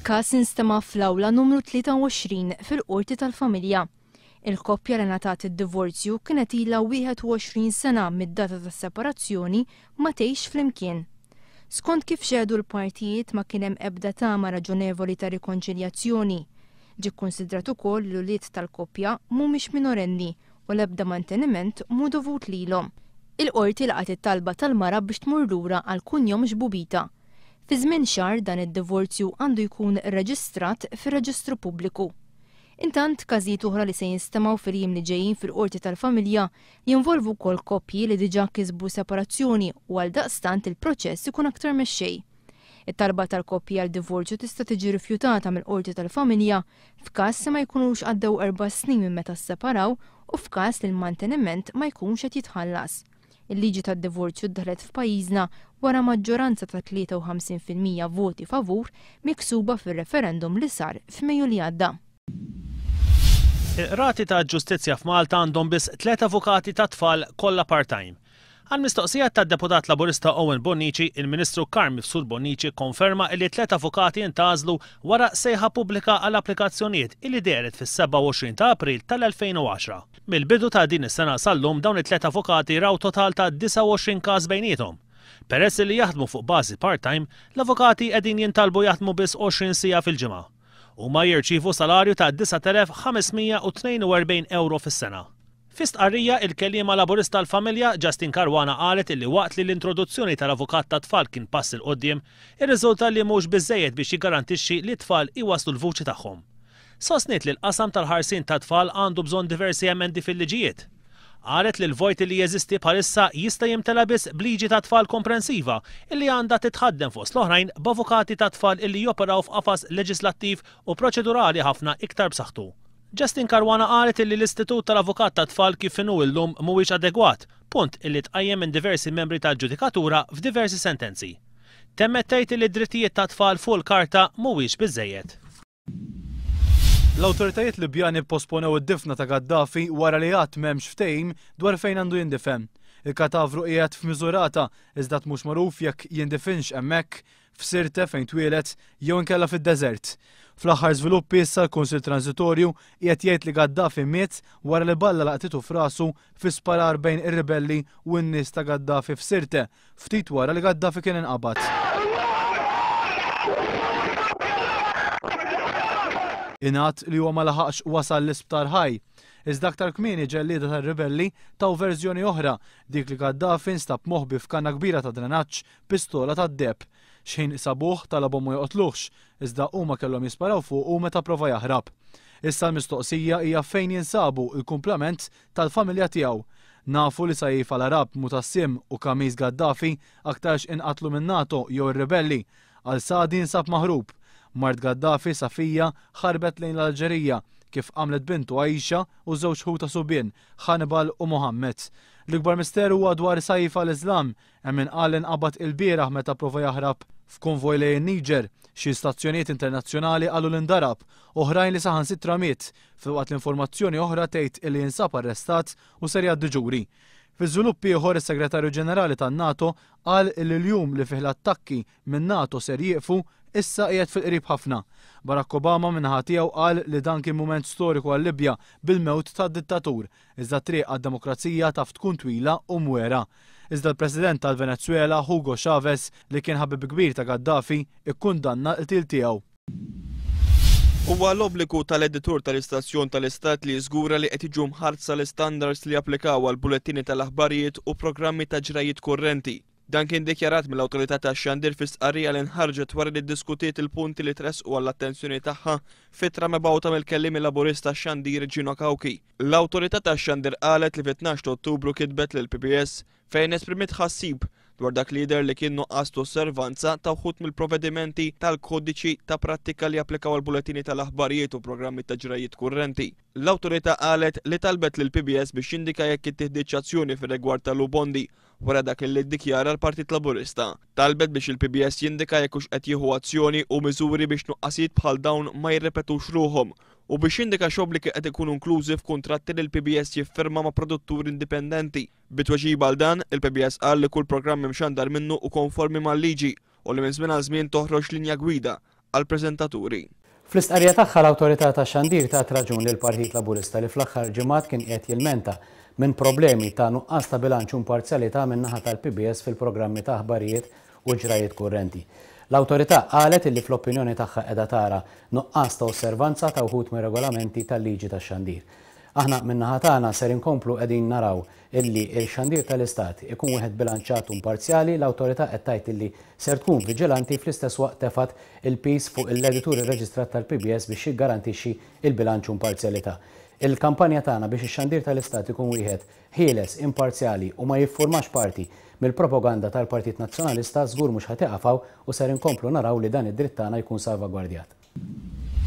Il-każ instema' fl-awla numru 23 fil-Qorti tal-Familja. Il-koppja li ngħatat id-divorzju kienet ilha 21 sena mid-data tas-separazzjoni ma tgħix flimkien. Skont kif xedu l-partijiet ma kien hemm ebda tama raġonevoli ta' rikonċiljazzjoni. Ġie kkunsidrat ukoll li l-ulied tal-koppja mhumiex minorenni u l-ebda manteniment mhu dovut lilhom. Il-qorti laqgħet it-talba tal-mara biex tmur lura għal kunjom xbubita. Fi żmien xahar dan id-divorzju għandu jkun irreġistrat fir-Reġistru Pubbliku. Intant każijiet oħra li se jinstemaw fil-jiem li ġejjin fil-Qorti tal-Familja jinvolvu wkoll koppji li diġà kisbu separazzjoni u għaldaqstant il-proċess ikun aktar mexxej. It-talba tal-koppji għal divorzju tista' tiġi rifjutata mill-Qorti tal-Familja f'każ se ma jkunux għaddew 4 snin minn meta sseparaw u f'każ li l-manteniment ma jkunx qed jitħallas. Il-liġi tad-divorzju ddaħlet f'pajjiżna wara maġġoranza ta' 53% voti favur miksuba fir-referendum li sar f'Mejju li għadda. Il-Qrati ta' Ġustizzja f'Malta għandhom biss 3 avukati ta' tfal kollha part-time. Għal-mistoqsija tad-deputat Laburista Owen Bonnici, il-Ministru Carmine Fsur Bonnici konferma li 3 avukati intażlu wara sejħa pubblika għall-applikazzjonijiet illi deret fis-27 ta' April tal-2010. Mill-bidu ta' din is-sena sal-lum dawn it-3 avukati raw total ta' 29 każ bejniethom. Peress li jaħdmu fuq bażi part-time, l-avukati qegħdin jintalbu jaħdmu biss 20 sija fil-ġimgħa. Huma jirċievu salarju ta' 9,542 euro fis-sena. Fi stqarrija il-kelliema Laburista tal-Familja Justin Caruana qalet illi waqt li l-introduzzjoni tal-avukat ta' tfal kien pass il qoddim, ir-riżulta li mhux biżżejjed biex jiggarantixxi li t-tfal iwasslu l-vuċi tagħhom. Sostniet li l-qasam tal-ħarsien ta' tfal għandu bżonn diversi emendi fil-liġijiet. Qalet li l-vojt li jeżisti bħalissa jista' jimtela biss bliġi ta' tfal komprensiva illi għandha titħaddem fost l-oħrajn b'avukati ta' tfal illi joperaw f'qafas leġislattiv u proċedurali ħafna iktar b'saħħtu. Justin Caruana qalet li l-istitut tal-avukat ta' tfal kif inhu llum mhuwiex adegwat, punt illi tqajjem minn diversi membri tal-ġudikatura f'diversi sentenzi. Temmet tgħid li d-drittijiet ta' tfal fuq il-karta mhuwiex biżżejjed. L-awtoritajiet Libjani posponew id-difna ta' Gaddafi wara li għad m'hemmx ftehim dwar fejn għandu jindifen. Il-katavru qiegħed f'Miżurata iżda mhux magħruf jekk jindifinx hemmhekk f'Sirte fejn twieled jew inkella fid-deżert. Fl-aħħar żviluppi issa l-Kunsill Transitorju qiegħed jgħid li Gaddafi miet wara li balla laqtitu f'rasu fi sparar bejn ir-ribelli u n-nies ta' Gaddafi f'Sirte, ftit wara li Gaddafi kien inqabad. Ingħad li huwa ma laħaqx wasal l-isptar ħaj. Iżda aktar kmieni ġellieda tar-ribelli taw verżjoni oħra, dik li Gaddafi nstab moħbi f'kanna kbira ta' drenaġġ pistola tad-deb. Xejn sabuh talabhom ma joqtluhx, iżda huma kellhom jisparaw fuqu meta prova jaħrab. Issa l-mistoqsija hija fejn jinsabu l-kumplament tal-familja tiegħu. Nafu li Sajif al-Arab Mutassim u Kamiz Gaddafi aktarx inqatlu minn NATO jew ir-ribelli. Al-Sadi nsab maħrub. Mart Gaddafi Safija ħarbet lejn l-Alġerija kif għamlet bintu Aisha u żewġ ħuta subien, Hannibal u Mohammed. L-ikbar misteru huwa dwar Sajif al-Islam, hemm min qal inqabad il-bieraħ meta prova jaħrab f'konvoj lejn Niger, xi stazzjonijiet internazzjonali qalu l-indarab, oħrajn li saħansitra miet, filwaqt l-informazzjoni oħra tgħid li jinsab arrestat u ser jgħaddi ġuri. Fi żviluppi ieħor is-Segretarju Ġenerali tan-NATO qal li l-jum li fih l-attakki minn NATO ser jieqfu issa qiegħed fil-qrib ħafna. Barack Obama minnaħa tiegħu qal li dan kien mument storiku għal-Libja bil-mewt tad-dittatur, iżda triq għad-demokrazija taf tkun twila u mwera. Iżda l-President tal-Venezuela Hugo Chavez li kien ħabib kbir ta' Gaddafi ikkundanna l-qtil tiegħu. Huwa l-obbligu tal-editur tal-istazzjon tal-Istat li jiżgura li qed jiġu mħarsa l-istandards li applikaw għal bulettini tal-aħbarijiet u programmi ta' ġrajiet kurrenti. Dan kien dikjarat mill-awtorità tax-Xandir fi stqarrija li nħarġet wara li ddiskutiet il-punti li tresqu għall-attenzjoni tagħha fitra mebgħuta mill-kelliem Laburista Xandir Gino Kawki. L-awtorità tax-Xandir qalet li fit-12 Ottubru kitbet lill-PBS fejn esprimit ħassib dwar dak lider li kien nuqqas osservanza ta' wħud mill-provvedimenti tal-kodiċi ta' prattika li applikaw għal-bulettini tal-aħbarijiet u programmi ta' ġrajiet kurrenti. L-awtorità qalet li talbet lill-PBS biex jindika jekk ittieħdietx azzjoni fir-rigward tal-Ubondi wara dak li ddikjara l-Partit Laburista. Talbet biex il-PBS jindika jekk hux qed jieħu azzjoni u miżuri biex nuqqasijiet bħal dawn ma jirrepetux ruhom u biex jindika x'obbligi qed ikunu inklużi f'kuntratti li l-PBS jiffirma ma' produtturi indipendenti. Bitweġiba għal dan, il-PBS qal li kull programm imxandar minnu u konformi mal-liġi u li minn żmien għal żmien toħroġ linja gwida għall-preżentaturi. Fl-istqarrija tagħha l-Awtorità tax-Xandir tat raġun lill Partit Laburista li fl-aħħar ġimgħat kien qed jilmenta minn problemi ta' nuqqas ta' bilanċ u imparzjalità min-naħa tal-PBS fil-programmi ta' aħbarijiet u ġrajiet kurrenti. L-Awtorità qalet illi fl-opinjoni tagħha qiegħda tara nuqqas ta' osservanza ta' wħud mir-regolamenti tal-liġi tax-Xandir. Aħna min-naħa tagħna ser inkomplu qegħdin naraw illi l-Xandir tal-Istat ikun wieħed bilanċat u imparzjali, l-Awtorità qed tgħid illi ser tkun viġilanti fl-istess waqt tefat il-pis fuq l-editur irreġistrat tal-PBS biex jiggarantixxi il-bilanċ u imparzjalità. Il-kampanja tagħna biex ix-Xandir tal-Istat ikun wieħed ħieles, imparzjali u ma jiffurmax parti mill-propaganda tal-Partit Nazzjonalista żgur mhux ħatiqafaw u ser inkomplu naraw li dan id-dritt tagħna jkun salvagwardjat.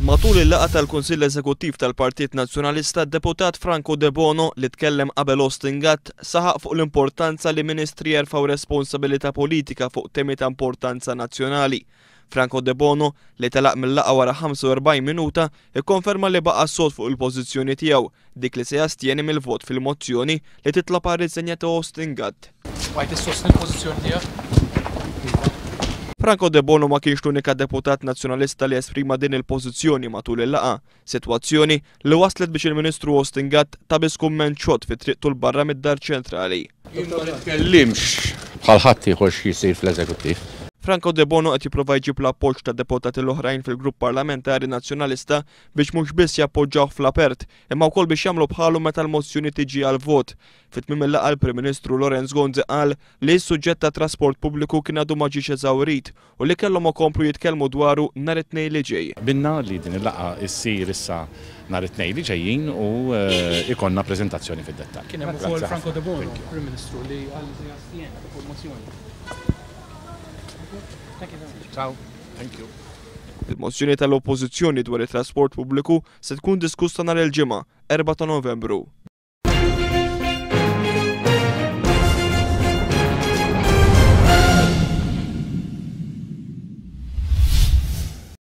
Matul il-laqgħa tal-Kunsill Eżekuttiv tal-Partit Nazzjonalista, deputat Franco De Bono li tkellem qabel Austin Gatt saħaq fuq l-importanza li ministri jerfgħu responsabilità politika fuq temi ta' importanza nazzjonali. Franco De Bono li telaq mill-laqgħa wara 45 minuta ikkonferma li baqa' sod fuq il-pożizzjoni tiegħu dik li se jastieni mill-vot fil-mozzjoni li titlob għar-riżenja ta' Austin Gatt. Franco De Bono ma kienx l-unika deputat nazzjonalista li esprima din il-pożizzjoni matul il-laqgħa, sitwazzjoni li waslet biex il-Ministru Austin Gatt tabis kumment xogħol fi triq tul barra mid-Dar Ċentrali. Ma nitkellimx bħal ħadd ieħor x'jisir fl-Eżekuttiv. Franco De Bono qed jipprova jġib l-appoġġ ta' deputati l-oħrajn fil-Grupp Parlamentari Nazzjonalista biex mhux biss jappoġġaw fl-apert, imma wkoll biex jagħmlu bħalu meta l-mozzjoni tiġi għal vot. Fit-tmiem il-laqgħa l-Prim Ministru Lorenz Gonzi qal li s-suġġett ta' trasport pubbliku kien għadu ma ġiex eżawrit u li kellhom ikomplu jitkellmu dwaru nhar it-tnejn li ġej. Binna li din il-laqgħa issir issa nhar it-tnejn li ġejjin u ikonna preżentazzjoni fid-dettall. Kien hemm ukoll Franco De Bono, Prim Ministru li għal il-mozzjoni. Ciao. Thank you. Il-mozzjoni tal-oppożizzjoni dwar it-trasport pubbliku se tkun diskussa nhar il-ġimgħa 4 ta' Novembru.